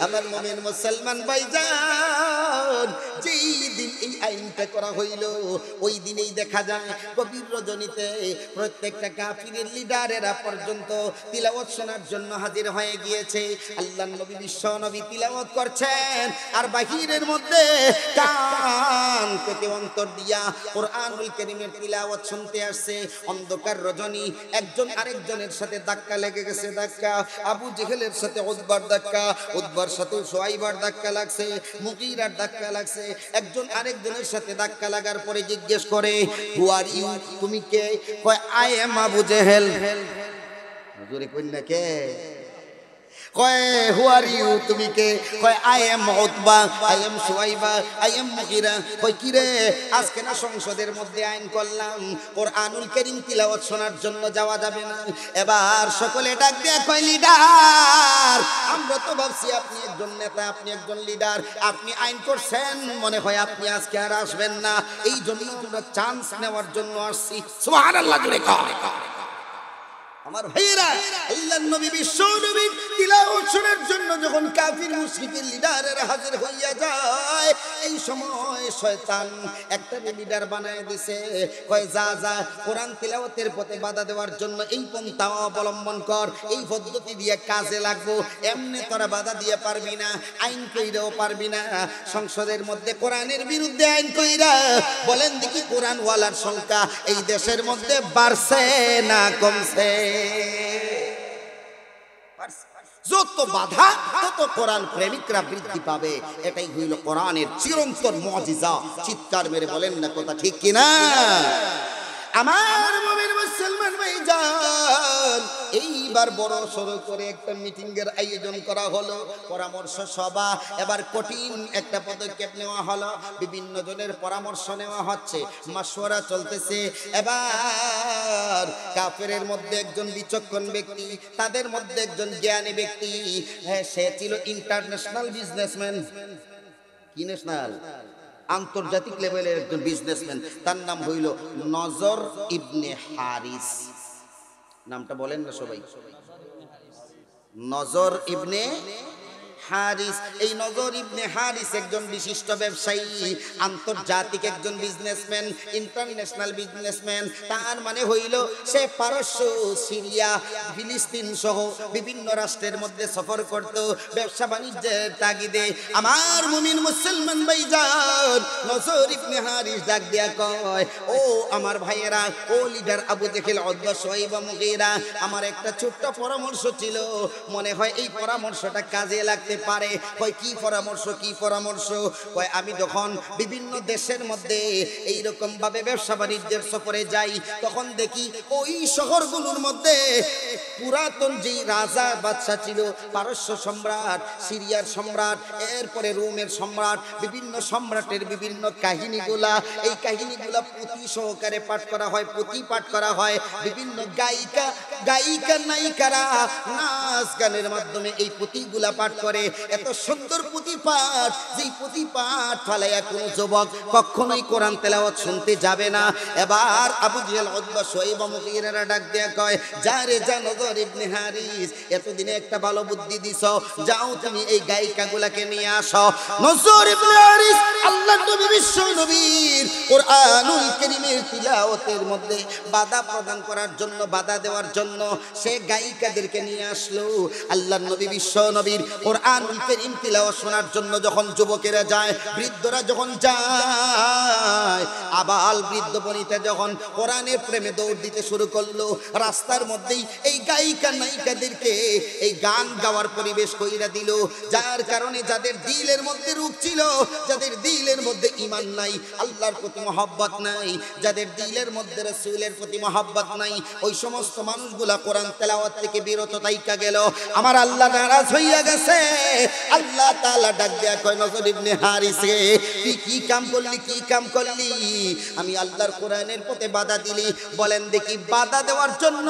আমার মুমিন মুসলমান ভাইজান, যেই দিন এই আইনটা করা হইল, ওই দিনেই দেখা যায় গভীর রজনীতে প্রত্যেকটা কাফিরের লিডারেরা পর্যন্ত তিলাওয়াত শোনার জন্য হাজির হয়ে গিয়েছে। আল্লাহর নবী, বিশ্ব নবী তিলাওয়াত করছেন, আর বাহিরের মধ্যে কান পেতে অন্তর দিয়া কোরআনুল কারীমের তিলাওয়াত শুনতে আসছে। অন্ধকার রজনী, একজন আরেকজনের সাথে ধাক্কা লেগে গেছে। ধাক্কা আবু জেহেলের সাথে উতবার ধাক্কা, উতবার সাথে শুয়াইবার ধাক্কা লাগছে, মুগীরার ধাক্কা লাগছে। একজন আরেকজনের সাথে ধাক্কা লাগার পরে জিজ্ঞেস করে, হু আর ইউ, তুমি কে? কয় আই এম আবু জেহেল। জোরে কইনা কে? কয় হু আর ইউ, তুমি কে? কয় I am Utba, I am Shuaiba, I am Mughira. কয় কি রে, আজকে না সংসদের মধ্যে আইন করলাম কোরআনুল কারীম তিলাওয়াত শোনার জন্য যাওয়া যাবে না। এবার সকলে ডাক দিয়ে কয়, লিডার, আমরা তো ভাবছি আপনি একজন নেতা, আপনি একজন লিডার, আপনি আইন করছেন, মনে হয় আপনি আজকে আর আসবেন না, এই জন্য আমরা চান্স নেওয়ার জন্য আসছি। সুবহানাল্লাহ, জোরে কয়। আমার ভাইয়েরা, আল্লাহর নবী বিশ্ব নবী তিলাওয়াত শোনার জন্য যখন কাফির মুশরিকের লিডারের হাজির হইয়া যায়, এই সময় শয়তান একটা লিডার বানায় দিছে, কয় যা যা কোরআন তিলাওয়াতের পথে বাধা দেওয়ার জন্য এই পন্থা অবলম্বন কর, এই পদ্ধতি দিয়ে কাজে লাগবো, এমনি তোরা বাধা দিয়ে পারবি না, আইন কইরাও পারবি না। সংসদের মধ্যে কোরআনের বিরুদ্ধে আইন কইরা বলেন দেখি কোরআন ওয়ালার সংখ্যা এই দেশের মধ্যে বাড়ছে না কমছে? যত বাধা তত কোরআন প্রেমিকরা বৃদ্ধি পাবে। এটাই হইল কোরআনের চিরন্তন মুজিজা। চিৎকার মেরে বলেন না কথা ঠিক কিনা? আমার মুমিন মুসলমান ভাইজান, এইবার বড় সড়ো করে একটা মিটিং এর আয়োজন করা হলো, পরামর্শ সভা। এবার কঠিন একটা পদক্ষেপ নেওয়া হলো, বিভিন্ন জনের পরামর্শ নেওয়া হচ্ছে, মাশওয়ারা চলতেছে। এবার কাফেরের মধ্যে একজন বিচক্ষণ ব্যক্তি, তাদের মধ্যে একজন জ্ঞানী ব্যক্তি, হ্যাঁ সে ছিল ইন্টারন্যাশনাল বিজনেসম্যান। কি ন্যাশনাল? আন্তর্জাতিক লেভেলের একজন বিজনেসম্যান। তার নাম হইল নজর ইবনে হারিস। নামটা বলেন না সবাই, নজর ইবনে হারিস। এই নজর ইবনে হারিস একজন বিশিষ্ট ব্যবসায়ী, আন্তর্জাতিক একজন বিজনেসম্যান, ইন্টারন্যাশনাল বিজনেসম্যান। তার মানে হইল সে পারস্য, সিরিয়া, ফিলিস্তিন সহ বিভিন্ন রাষ্ট্রের মধ্যে সফর করত ব্যবসা বাণিজ্যের তাগিদে। আমার মুমিন মুসলমান ভাইজান, নজর ইবনে হারিস ডাক দিয়া কয়, ও আমার ভাইয়েরা, ও লিডার আবু জেহেল, উতবা, শাইবা, মুগীরা, আমার একটা ছোট্ট পরামর্শ ছিল, মনে হয় এই পরামর্শটা কাজে লাগতে পারে। কয় কি পরামর্শ? কি পরামর্শ? কয় আমি যখন বিভিন্ন দেশের মধ্যে এই রকম ভাবে ব্যবসা বাণিজ্যের সফরে যাই, তখন দেখি ওই শহরগুলোর মধ্যে পুরাতন যেই রাজা বাদশা ছিল, পারস্য সম্রাট, সিরিয়ার সম্রাট, এরপরে রোমের সম্রাট, বিভিন্ন সম্রাটের বিভিন্ন কাহিনীগুলা, এই কাহিনীগুলা পুঁথি সহকারে পাঠ করা হয়, পুঁথি পাঠ করা হয়। বিভিন্ন গায়িকা নায়িকারা নাচ গানের মাধ্যমে এই পুঁথিগুলা পাঠ করে। এত সুন্দর পুঁথি পাঠ, যেই পুঁথি পাঠ ফালাইয়া কোনো যুবক কখনোই কোরআন তেলাওয়াত শুনতে যাবে না। এবার আবু জেহেল, উতবা, শাইবা, মুগীরারা ডাক দেয়া কয়, যা রে যা নজর ইবনে হারিস, এতদিনে একটা ভালো বুদ্ধি দিছো, যাও তুমি এই গায়িকাগুলাকে নিয়ে আসো। নজর ইবনে হারিস আল্লাহর নবী বিশ্ব নবীর কোরআনুল কারীমের তিলাওয়াতের মধ্যে বাধা প্রদান করার জন্য, বাধা দেওয়ার জন্য সে গায়িকাদেরকে নিয়ে আসলো। আল্লাহর নবী বিশ্ব নবীর কোরআনুল কারীম তিলাওয়াত শোনার জন্য যখন যুবকেরা যায়, বৃদ্ধরা যখন যায়, আবাল বৃদ্ধ বনিতা যখন কোরআনের প্রেমে দৌড় দিতে শুরু করলো, রাস্তার মধ্যেই এই গায়িকা নায়িকাদেরকে এই গান গাওয়ার পরিবেশ কইরা দিল। যার কারণে যাদের দিলের মধ্যে রূপ ছিল, যাদের দিলের মধ্যে ঈমান নাই, আল্লাহর প্রতি মহব্বত নাই, যাদের দিলের মধ্যে রাসূলের প্রতি মহব্বত নাই, ওই সমস্ত মানুষগুলা কোরআন তেলাওয়াত থেকে বিরত থাইকা গেল। আমার আল্লাহ নারাজ হইয়া গেছে। আল্লাহ তাআলা ডাক দেয়া কয়, নজর ইবনে হারিস রে, তুই কি কাম করলি, কি কাম করলি? আমি আল্লাহর কোরআনের পথে বাধা দিলি। বলেন দেখি, বাধা দেওয়ার জন্য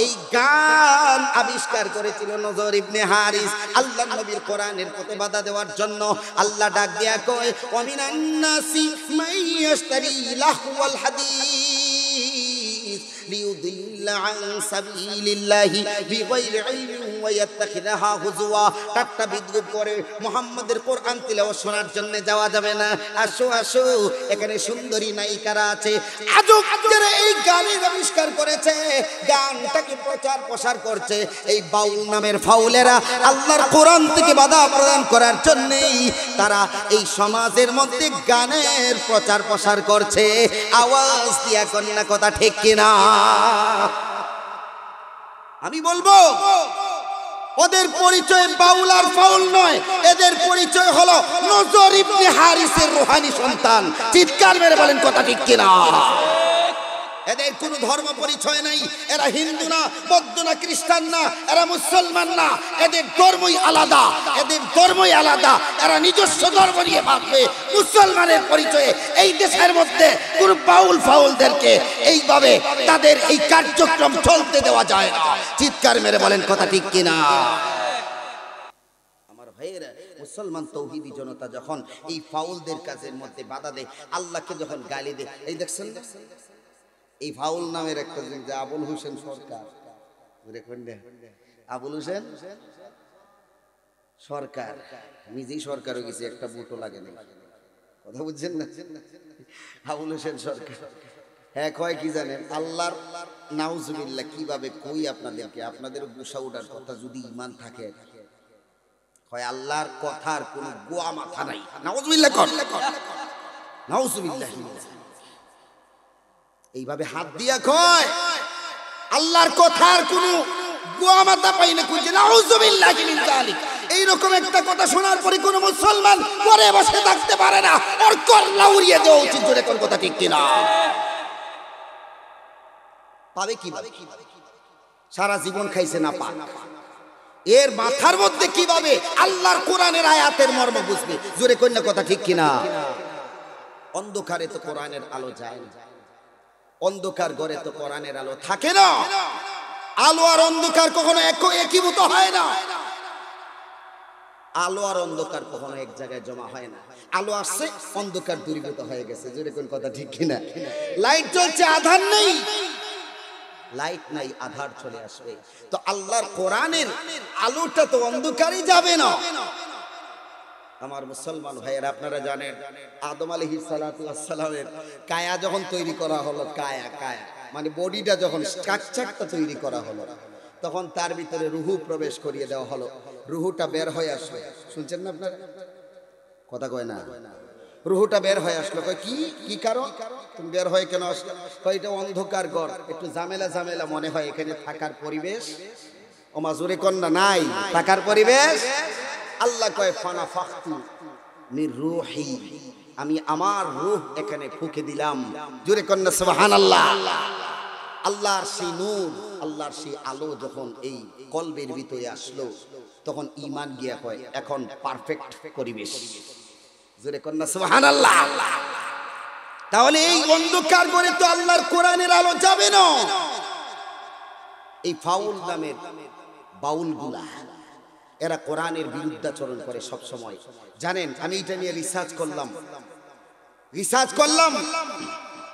এই গান আবিষ্কার করেছিল নজর ইবনে হারিস, আল্লাহর নবীর কোরআনের পথে বাধা দেওয়ার জন্য। আল্লাহ ডাক দেয়া কয়, ওয়া মিনান নাসি মাইয়াশতারি লাহওয়াল হাদিস লিয়ুদিল্লা আন সাবিলিল্লাহি বিগাইরি ইলমিন ওয়া ইয়াত্তাখিযাহা হুজুয়া। টাট্টা বিদ্রুপ করে মুহাম্মাদের কোরআন তিলাওয়াত শোনার জন্য যাওয়া যাবে না। আসো আসো, এখানে সুন্দরী নায়িকারা আছে। আজব যারা এই গানের আবিষ্কার করেছে, গানটাকে প্রচার প্রসার করছে, এই বাউল নামের ফাউলেরা আল্লাহর কোরআন থেকে বাধা প্রদান করার জন্যই তারা এই সমাজের মধ্যে গানের প্রচার প্রসার করছে। আওয়াজ দিয়া কন্যা কথা ঠিক কিনা? আমি বলবো, ওদের পরিচয় বাউল আর ফাউল নয়, এদের পরিচয় হলো নজর ইবনে হারিসের রূহানি সন্তান। চিৎকার মেরে বলেন কথা ঠিক কিনা? এদের কোনো ধর্ম পরিচয় নাই। এরা হিন্দু না, বৌদ্ধ না, খ্রিস্টান না, এরা মুসলমান না। এদের ধর্মই আলাদা, এদের ধর্মই আলাদা। এরা নিজস্ব ধর্ম নিয়ে বাঁচবে। মুসলমানের পরিচয়ে এই দেশের মধ্যে কোন বাউল ফাউলদেরকে এইভাবে তাদের এই কার্যক্রম চলতে দেওয়া যায় না। চিৎকার মেরে বলেন কথা ঠিক কিনা? আমার ভাইয়েরা, মুসলমান তৌহিদি জনতা যখন এই ফাউলদের কাজের মধ্যে বাধা দেয়, আল্লাহকে যখন গালি দেয়, এই দেখছেন এই ফাউল নামের একটা যে আবুল হোসেন সরকার, আবুল হোসেন সরকার নিজেই সরকার হয়ে গেছে, একটা ভোটও লাগে না, কথা বুঝছেন না? আবুল হোসেন সরকার, হ্যাঁ কয় কি জানেন, আল্লাহর নাউজুবিল্লাহ কিভাবে কই আপনাদেরকে, আপনাদের গুসা উঠার কথা যদি ইমান থাকে, কয় আল্লাহর কথার কোনো গোয়া মাথা নাই, নাউজুবিল্লাহ কর, নাউজুবিল্লাহ। এইভাবে হাত দিয়া কয় আল্লাহর কথার কোনো গোয়া মাথা পাই না, কইছে নাউজুবিল্লাহ মিন যালিক। এইরকম একটা কথা শোনার পরে কোনো মুসলমান ঘরে বসে থাকতে পারে না, ওর কল্লা উড়িয়ে দেওয়া উচিত, জোরে কোন কথা ঠিক কিনা? পাবে কিভাবে? সারা জীবন খাইছে না পাক, এর মাথার মধ্যে কিভাবে আল্লাহর কোরআনের আয়াতের মর্ম বুঝবে, জোরে কোন কথা ঠিক কিনা? অন্ধকারে তো কোরআনের আলো যায় না, অন্ধকার ঘরে তো কোরআনের আলো থাকে না। আলো আর অন্ধকার কখনো একীভূত হয় না, আলো আর অন্ধকার কখনো এক জায়গায় জমা হয় না। আলো আসছে, অন্ধকার দূরীভূত হয়ে গেছে, জোরে কোন কথা ঠিক কিনা? লাইট জ্বলছে, আধার নেই, লাইট নাই, আধার চলে আসবে। তো আল্লাহর কোরআনের আলোটা তো অন্ধকারই যাবে না। আমার মুসলমান ভাইয়েরা, আপনারা জানেন আদম আলাইহিস সালাতু ওয়াস সালামের কায়া যখন তৈরি করা হলো, কায়া মানে বডিটা যখন স্ট্রাকচারটা তৈরি করা হলো, তখন তার ভিতরে রুহু প্রবেশ করিয়ে দেওয়া হলো, রুহুটা বের হয়ে আসলো। শুনছেন না আপনারা? কথা কয় না, রুহুটা বের হয়ে আসলো। কয় কি কি কারণ, তুমি বের হয়ে কেন আসলো? কয় এটা অন্ধকার ঘর, একটু ঝামেলা ঝামেলা মনে হয়, এখানে থাকার পরিবেশ ও মাজুরে কন্যা নাই, থাকার পরিবেশ। আল্লাহ কয় ফানাফাখতু মির রূহি, আমি আমার রূহ এখানে ফুঁকে দিলাম, জোরে কন্যা সুবহানাল্লাহ। আল্লাহর সেই নূর, আল্লাহর সেই আলো যখন এই কলবের ভিতরে আসলো, তখন ঈমান গিয়া হয় এখন পারফেক্ট পরিবেশ, জোরে কন্যা সুবহানাল্লাহ। তাহলে এই অন্ধকার ঘরে তো আল্লাহর কোরআনের আলো যাবে না। এই ফাউল নামের বাউলগুলা, এরা কোরআনের বিরুদ্ধাচরণ করে সব সময়। জানেন, আমি এটা নিয়ে রিসার্চ করলাম।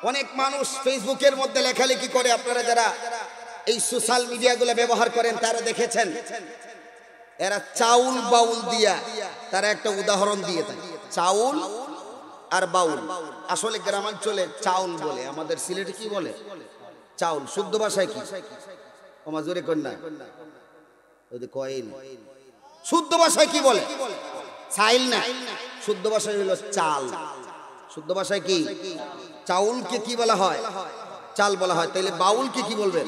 অনেক মানুষ ফেসবুকের মধ্যে লেখালেখি করে, আপনারা যারা এই সোশ্যাল মিডিয়াগুলো ব্যবহার করেন তারা দেখেছেন, এরা চাউল বাউল দিয়া তারা একটা উদাহরণ দিয়ে থাকে। চাউল আর বাউল, আসলে গ্রামাঞ্চলে চাউল বলে, আমাদের সিলেটে কি বলে? চাউল। শুদ্ধ ভাষায় কি? ওমা জোরে কন্যা কয়েন, শুদ্ধ ভাষায় কি বলে? চাইল না, শুদ্ধ ভাষায় হলো চাল। শুদ্ধ ভাষায় কি? চাউলকে কি বলা হয়? চাল বলা হয়। তাইলে বাউলকে কি বলবেন?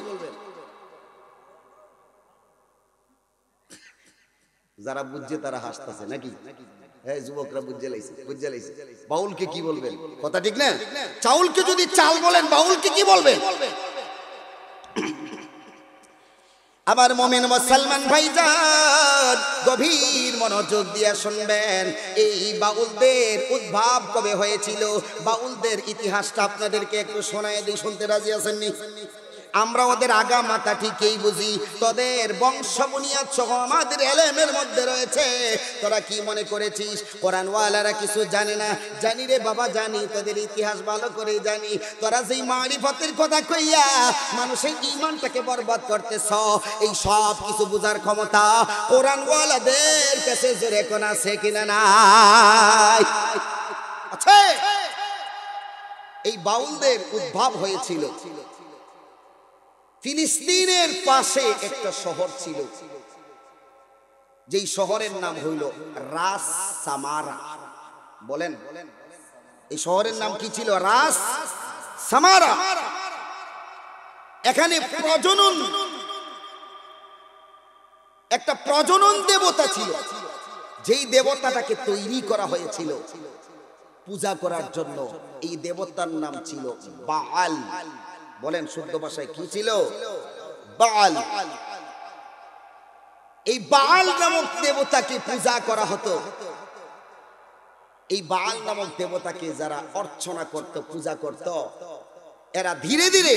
যারা বুঝছে তারা হাসতেছে নাকি? হ্যাঁ, যুবকরা বুঝে লাইছে। বাউলকে কি বলবেন? কথা ঠিক না? চাউলকে যদি চাল বলেন, বাউলকে কি বলবেন? আবার মুমিন মুসলমান ভাইজান, গভীর মনোযোগ দিয়ে শুনবেন। এই বাউলদের উদ্ভব কবে হয়েছিল, বাউলদের ইতিহাসটা আপনাদেরকে একটু শোনায় দিই, শুনতে রাজি আছেন নি? আমরা ওদের আগা মাথা ঠিকই বুঝি, তোদের বংশ বুনিয়াদ সহ আমাদের এলেমের মধ্যে রয়েছে। তোরা কি মনে করেছিস কোরআনওয়ালারা কিছু জানে না? জানি রে বাবা, জানি, তোদের ইতিহাস ভালো করে জানি। তোরা যেই মারিফতের কথা কইয়া মানুষের ঈমানটাকে বরবাদ করতেছ, এই সব কিছু বুঝার ক্ষমতা কোরআনওয়ালাদের কাছে জোরে কোন আছে কিনা? নাই, আছে। এই বাউলদের উদ্ভব হয়েছিল ফিলিস্তিনের পাশে একটা শহর ছিল, যেই শহরের নাম হইল রাস সামারা। বলেন, এই শহরের নাম কি ছিল? রাস সামারা। এখানে একটা প্রজনন দেবতা ছিল, যেই দেবতাটাকে তৈরি করা হয়েছিল পূজা করার জন্য। এই দেবতার নাম ছিল বাআল। বলেন, শুদ্ধ ভাষায় কি ছিল? বাআল। এই বাআল নামক দেবতাকে পূজা করা হতো। এই বাআল নামক দেবতাকে যারা অর্চনা করত, পূজা করত, এরা ধীরে ধীরে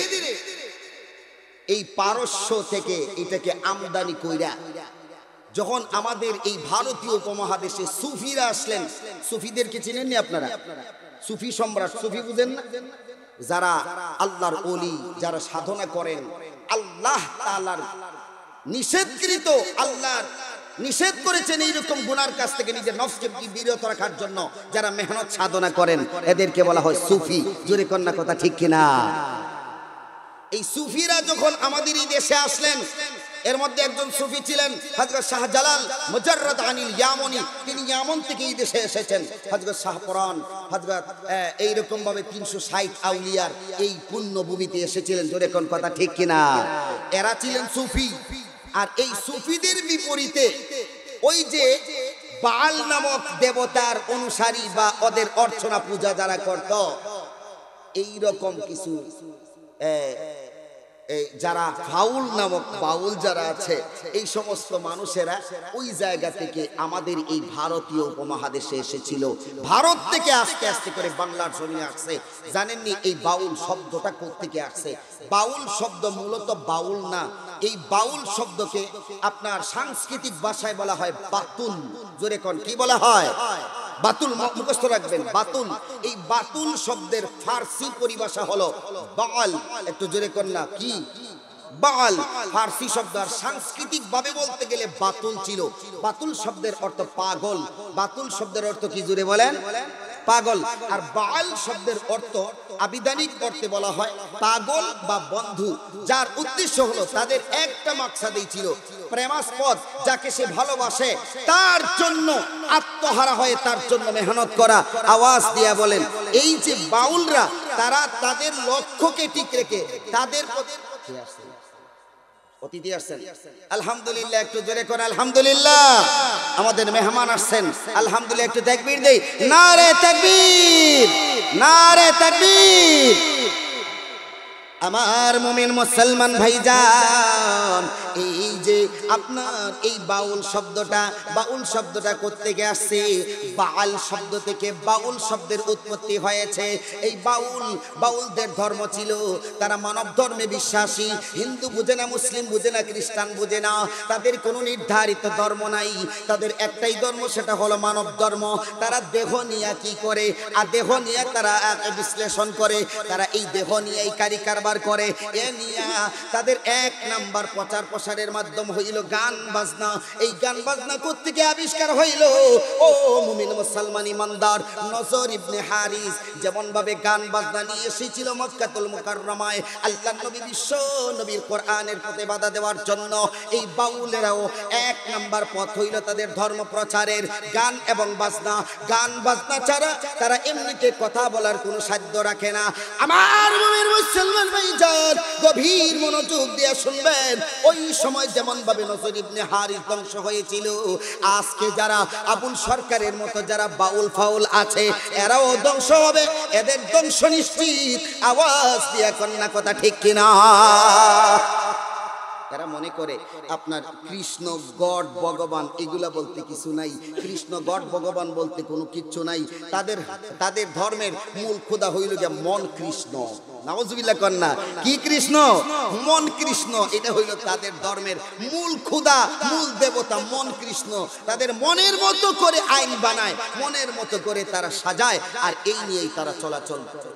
এই পারস্য থেকে এটাকে আমদানি কইরা যখন আমাদের এই ভারতীয় উপমহাদেশে সুফিরা আসলেন, সুফিদেরকে চিনেননি আপনারা? সুফি সম্রাট, সুফি বুঝেন না? যারা আল্লাহর ওলি, যারা সাধনা করেন, আল্লাহ তাআলার নিষেধকৃত, আল্লাহর নিষেধ করেছেন এইরকম গুনার কাছ থেকে নিজের নফসকে বিরত রাখার জন্য যারা মেহনত সাধনা করেন, এদেরকে বলা হয় সুফি। জোরে কন্যা কথা ঠিক কিনা? এই সুফিরা যখন আমাদের এই দেশে আসলেন, এর মধ্যে একজন সুফি ছিলেন হযরত শাহজালাল মুজাররদ আনিল ইয়ামনি। তিনি ইয়ামন থেকে এই দেশে এসেছেন। হযরত শাহপরান, হযরত এইরকম ভাবে 360 আউলিয়ার এই পুণ্যভূমিতে এসেছিলেন। জোরে কোন কথা ঠিক কিনা? এরা ছিলেন সুফি। আর এই সুফিদের বিপরীতে ওই যে বাল নামক দেবতার অনুসারী বা ওদের অর্চনা পূজা যারা করত, এই রকম কিছু যারা ফাউল নামক বাউল যারা আছে, এই সমস্ত মানুষেরা ওই জায়গা থেকে আমাদের এই ভারতীয় উপমহাদেশে এসেছিল। ভারত থেকে আস্তে আস্তে করে বাংলার জমিনে আসছে। জানেননি এই বাউল শব্দটা কোত্থেকে আসছে? বাউল শব্দ মূলত বাউল না, এই বাউল শব্দকে আপনার সাংস্কৃতিক ভাষায় বলা হয় বাতুল। জোরে কোন কি বলা হয়? বাতুল। মুখস্থ রাখবেন, বাতুল। এই বাতুল শব্দের ফার্সি পরিভাষা হলো বাল। একটু জোরে কোন না কি? বাল ফার্সি শব্দ। আর সাংস্কৃতিক ভাবে বলতে গেলে বাতুল ছিল। বাতুল শব্দের অর্থ পাগল। বাতুল শব্দের অর্থ কি? জোরে বলেন। পাগল। আর বাল শব্দের অর্থ আবিধানিক অর্থে বলা হয় পাগল বা বন্ধু, যার উদ্দেশ্য হলো তাদের একটা মাকসাদেই ছিল প্রেমাস্পদ, যাকে সে ভালোবাসে তার জন্য আত্মহারা হয়ে তার জন্য মেহনত করা। আওয়াজ দিয়া বলেন, এই যে বাউলরা, তারা তাদের লক্ষ্যকে ঠিক রেখে তাদের অতিথি আসছেন। আলহামদুলিল্লাহ, একটু জোরে করে আলহামদুলিল্লাহ। আমাদের মেহমান আসছেন, আলহামদুলিল্লাহ। একটু তাকবীর দেই। নারে তাকবীর, নারে তাকবীর। আমার মুমিন মুসলমান ভাইজান, এই যে আপনার এই বাউল শব্দটা কোত্থেকে আসছে? বাল শব্দ থেকে বাউল শব্দের উৎপত্তি হয়েছে। এই বাউলদের ধর্ম ছিল, তারা মানব ধর্মে বিশ্বাসী। হিন্দু বুঝে না, মুসলিম বুঝে না, খ্রিস্টান বুঝে না, তাদের কোনো নির্ধারিত ধর্ম নাই। তাদের একটাই ধর্ম, সেটা হলো মানব ধর্ম। তারা দেহ নিয়ে কি করে? আর দেহ নিয়ে তারা বিশ্লেষণ করে, তারা এই দেহ নিয়ে এই কারিকারবার করে। এ নিয়ে তাদের এক নাম্বার প্রচার প্রসারের মাধ্যম হইল গান বাজনা। এই গান বাজনা কোত্থেকে আবিষ্কার হইল? ও মুমিন মুসলমান ইমানদার, নজর ইবনে হারিস যেমন ভাবে গান বাজনা নিয়ে এসেছিল মক্কাতুল মুকাররমায় আল্লাহর নবী বিশ্ব নবীর কোরআনের পথে বাধা দেওয়ার জন্য, এই বাউলেরাও এক নাম্বার পথ হইল তাদের ধর্ম প্রচারের গান এবং বাজনা। গান বাজনা ছাড়া তারা এমনিতে কথা বলার কোনো সাধ্য রাখে না। আমার মুমিন মুসলমান ভাইজান, গভীর মনোযোগ দিয়ে শুনবেন। ওই সময় যেমন ভাবে নজর ইবনে হারিস ধ্বংস হয়েছিল, আজকে যারা আবুল সরকারের মতো যারা বাউল ফাউল আছে, এরাও ধ্বংস হবে। এদের ধ্বংস নিশ্চিত। আওয়াজ দিয়ে কন্যা কথা ঠিক কিনা? এরা মনে করে আপনার কৃষ্ণ গড ভগবান এগুলা বলতে কিছু নাই, কৃষ্ণ গড ভগবান বলতে কোনো কিচ্ছু নাই। তাদের ধর্মের মূল খোদা হইল যে মন কৃষ্ণ। নাউজুবিল্লাহ কন্যা কি? কৃষ্ণ, মন কৃষ্ণ। এটা হইল তাদের ধর্মের মূল খোদা, মূল দেবতা মন কৃষ্ণ। তাদের মনের মতো করে আইন বানায়, মনের মতো করে তারা সাজায়, আর এই নিয়েই তারা চলাচল করে।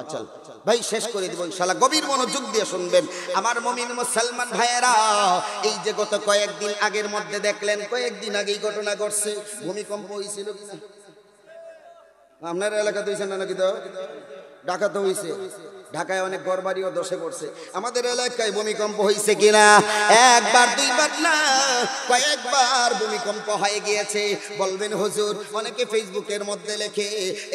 আচ্ছা ভাই, শেষ করে দিব ইনশাআল্লাহ। গভীর মনোযোগ দিয়ে শুনবেন আমার মুমিন মুসলমান ভাইয়েরা। এই যে গত কয়েকদিন আগের মধ্যে দেখলেন, কয়েকদিন আগেই ঘটনা ঘটছে। ভূমিকম্প হয়েছিল কিনা? আপনার এলাকাতে হয়েছে না নাকি? তো ঢাকাতে হয়েছে। ঢাকায় অনেক ঘরবাড়িও ধসে পড়ছে। আমাদের এলাকায় ভূমিকম্প হয়েছে কিনা? একবার দুইবার না, কয়েকবার ভূমিকম্প হয়ে গিয়েছে। বলবেন হুজুর, অনেকে ফেসবুকের মধ্যে লেখে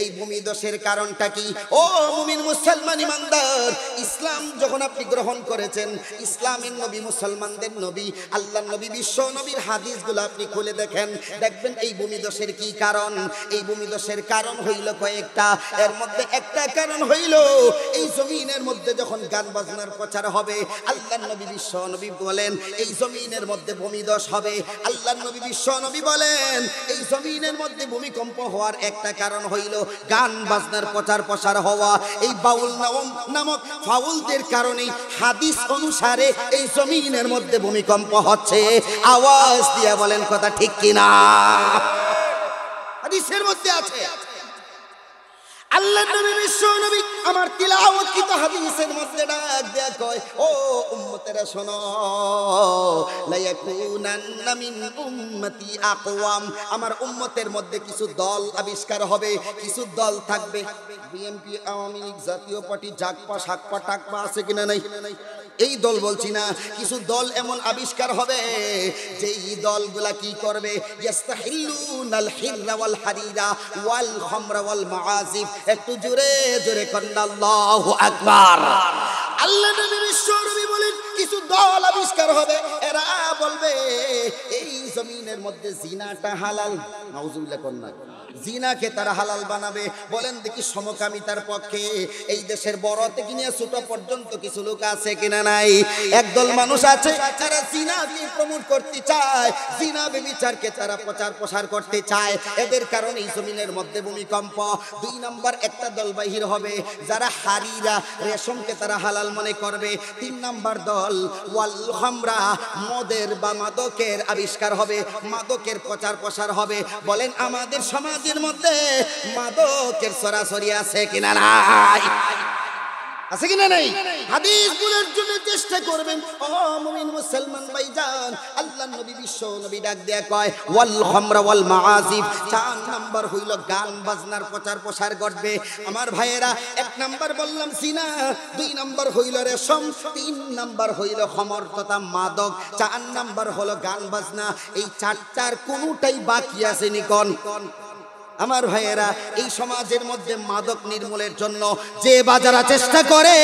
এই ভূমিধসের কারণটা কি? ও মুমিন মুসলমান ইমানদার, ইসলাম যখন আপনি গ্রহণ করেছেন, ইসলামের নবী, মুসলমানদের নবী, আল্লাহর নবী, বিশ্ব নবীর হাদিসগুলো আপনি খুলে দেখেন, দেখবেন এই ভূমিধসের কি কারণ। এই ভূমিধসের কারণ হইল কয়েকটা। এর মধ্যে একটা কারণ হইল এই জমিনের মধ্যে যখন গান বাজনার প্রচার হবে, আল্লাহর নবী বিশ্ব নবী বলেন এই জমিনের মধ্যে ভূমিধস হবে। আল্লাহর নবী বিশ্ব নবী বলেন এই জমিনের মধ্যে ভূমিকম্প হওয়ার একটা কারণ হইল গান বাজনার প্রচার প্রসার হওয়া। এই বাউল নামক ফাউলদের কারণে হাদিস অনুসারে এই জমিনের মধ্যে ভূমিকম্প হচ্ছে। আওয়াজ দিয়ে বলেন কথা ঠিক কিনা? হাদিসের মধ্যে আছে। আল্লাহর নবী বিশ্ব নবী আমার তিলাওয়াতকৃত হাদিসের মধ্যে ডাক দেয়া কয়, ও উম্মতেরা শোনো, লা ইয়াকুনান্না মিন উম্মতি আকওয়াম, আমার উম্মতের মধ্যে কিছু দল আবিষ্কার হবে, কিছু দল থাকবে। বিএনপি, আওয়ামী লীগ, জাতীয় পার্টি, জাগপা, শাকপা, টাকপা আছে কিনা নাই? এই দল বলছি না, কিছু দল এমন আবিষ্কার হবে যে এই দলগুলা কি করবে, ইস্তাহিল্লুনাল হিররা ওয়াল হারিরা ওয়াল খামরা ওয়াল মাআজিফ। একটু জোরে জোরে কন্না আল্লাহু আকবার। আল্লাহ নবী বিশ্বনবী বলেন কিছু দল আবিষ্কার হবে, এরা বলবে এই জমিনের মধ্যে জিনাটা হালাল। নাউজুবিল্লাহ কন্না, জিনাকে তারা হালাল বানাবে। বলেন দেখি সমকামিতার পক্ষে এই দেশের বড় থেকে নিয়ে ছোট পর্যন্ত কিছু লোক আছে কিনা নাই? একদল মানুষ আছে যারা জিনাকে প্রমোট করতে চায়, জিনা ব্যভিচারকে তারা প্রচার প্রসার করতে চায়। এদের কারণে এই জমিনের মধ্যে ভূমিকম্প। 2 নাম্বার একটা দল বাহির হবে যারা হারিরা, রেশমকে তারা হালাল মনে করবে। 3 নাম্বার দল ওয়াল খামরা, মদের বা মাদকের আবিষ্কার হবে, মাদকের প্রচার প্রসার হবে। বলেন আমাদের সমাজের মধ্যে মাদকের সরাসরি আছে কিনা নাই? আছে কিনা নাই? হাদিস গুলোর জন্য চেষ্টা করবেন ও মুমিন মুসলমান ভাইজান। আল্লাহর নবী বিশ্ব নবী ডাক দেয়া কয় ওয়াল খামরা ওয়াল মাআজিফ। 4 নাম্বার হইল গান বাজনার প্রচার প্রসার ঘটবে। আমার ভাইয়েরা, 1 নাম্বার বললাম জিনা, 2 নাম্বার হইল রেশম, 3 নাম্বার হইল খমর তথা মাদক, 4 নাম্বার হলো গান বাজনা। এই 4টার কোনটাই বাকি আছে নি কোন? আমার ভাইয়েরা, এই সমাজের মধ্যে মাদক নির্মূলের জন্য যে বাজারা চেষ্টা করে,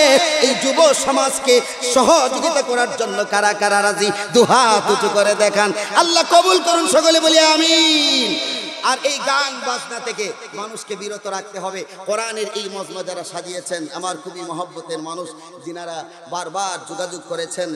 এই যুব সমাজকে সহযোগিতা করার জন্য কারা কারা রাজি? দুহাত উঁচু করে দেখান। আল্লাহ কবুল করুন, সকলে বলি আমিন। আর এই গান বাজনা থেকে মানুষকে বিরত রাখতে হবে। কোরআনের এই মজমা যারা সাজিয়েছেন, আমার খুবই মহব্বতের মানুষ, যিনারা বারবার যোগাযোগ করেছেন,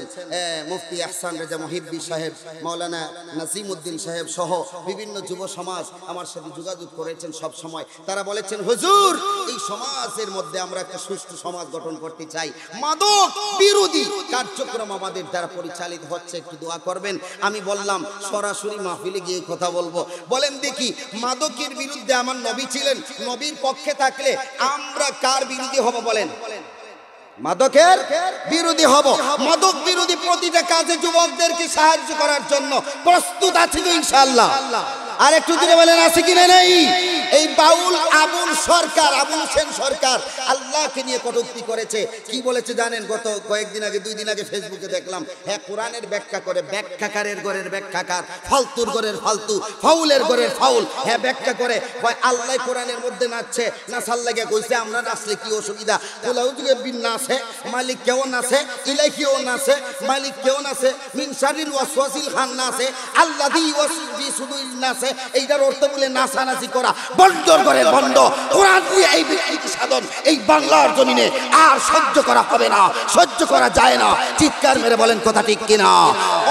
মুফতি আহসান রেজা মুহিব্বি সাহেব, মাওলানা নাজিমউদ্দিন সাহেব সহ বিভিন্ন যুব সমাজ আমার সাথে যোগাযোগ করেছেন সব সময়। তারা বলেছেন হুজুর, এই সমাজের মধ্যে আমরা একটা সুষ্ঠু সমাজ গঠন করতে চাই, মাদক বিরোধী কার্যক্রম আমাদের দ্বারা পরিচালিত হচ্ছে, একটু দোয়া করবেন। আমি বললাম সরাসরি মাহফিলে গিয়ে কথা বলবো। বলেন দেখি, মাদকের বিরুদ্ধে আমার নবী ছিলেন, নবীর পক্ষে থাকলে আমরা কার বিরোধী হব? বলেন, মাদকের বিরোধী হব। মাদক বিরোধী প্রতিটা কাজে যুবকদেরকে সাহায্য করার জন্য প্রস্তুত আছি তো ইনশাআল্লাহ। আর একটু দিনে বলেন আছে কিনা নাই? এই বাউল আবুল সরকার, আবুল হোসেন সরকার আল্লাহকে নিয়ে কটূক্তি করেছে। কি বলেছে জানেন? গত কয়েকদিন আগে, 2 দিন আগে ফেসবুকে দেখলাম, হ্যাঁ কোরআনের ব্যাখ্যা করে, ব্যাখ্যাকারের ঘরের ব্যাখ্যাকার, ফালতুর ঘরের ফালতু, ফাউলের ঘরের ফাউল, হ্যাঁ ব্যাখ্যা করে কয় আল্লাহ কোরআনের মধ্যে নাচছে, নাচার লাগে কইছে আমরা নাচলে কি অসুবিধা? কোলাউজুগে বিন নাচে, মালিক কেউ নাচে, ইলাইহিও নাচে, মালিক কেউ নাচে, মিন শারিল ওয়াসওয়াসিল খান নাচে, আল্লাযী ওয়াসফি সুদুল নাচে। এইটার অর্থ বলে নাচানাচি করা বন্ধর করে বন্ধ। কোরআন দিয়ে এই বিকৃতি সাধন এই বাংলার জমিনে আর সহ্য করা হবে না, সহ্য করা যায় না। চিৎকার মেরে বলেন কথা ঠিক কিনা?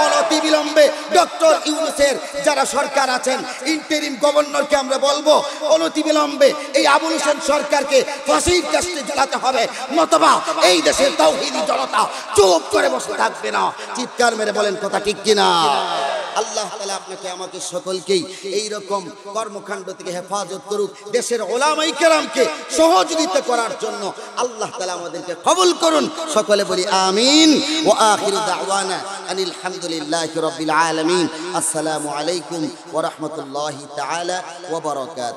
অনতি বিলম্বে ডক্টর ইউনূসের যারা সরকার আছেন, ইন্টারিম গভর্নরকে আমরা বলবো অনতি বিলম্বে এই আবুল হোসেন সরকারকে ফাঁসির কাস্টে ঝুলাতে হবে, নতুবা এই দেশের তাওহীদি জনতা চুপ করে বসে থাকবে না। চিৎকার মেরে বলেন কথা ঠিক কিনা? আল্লাহ তাআলা আপনাকে আমাকে সকলকেই এই রকম কর্মকাণ্ড থেকে হেফাজত করুক। দেশের উলামায়ে কেরামকে সহযোগিতা করার জন্য আল্লাহ তাআলা আমাদেরকে কবুল করুন। সকলে বলি আমিন। ওয়া আখিরু দাওয়ানা আনিল হামদুলিল্লাহি রাব্বিল আলামিন। আসসালামু আলাইকুম ওয়া রাহমাতুল্লাহি তাআলা ওয়া বারাকাতুহু।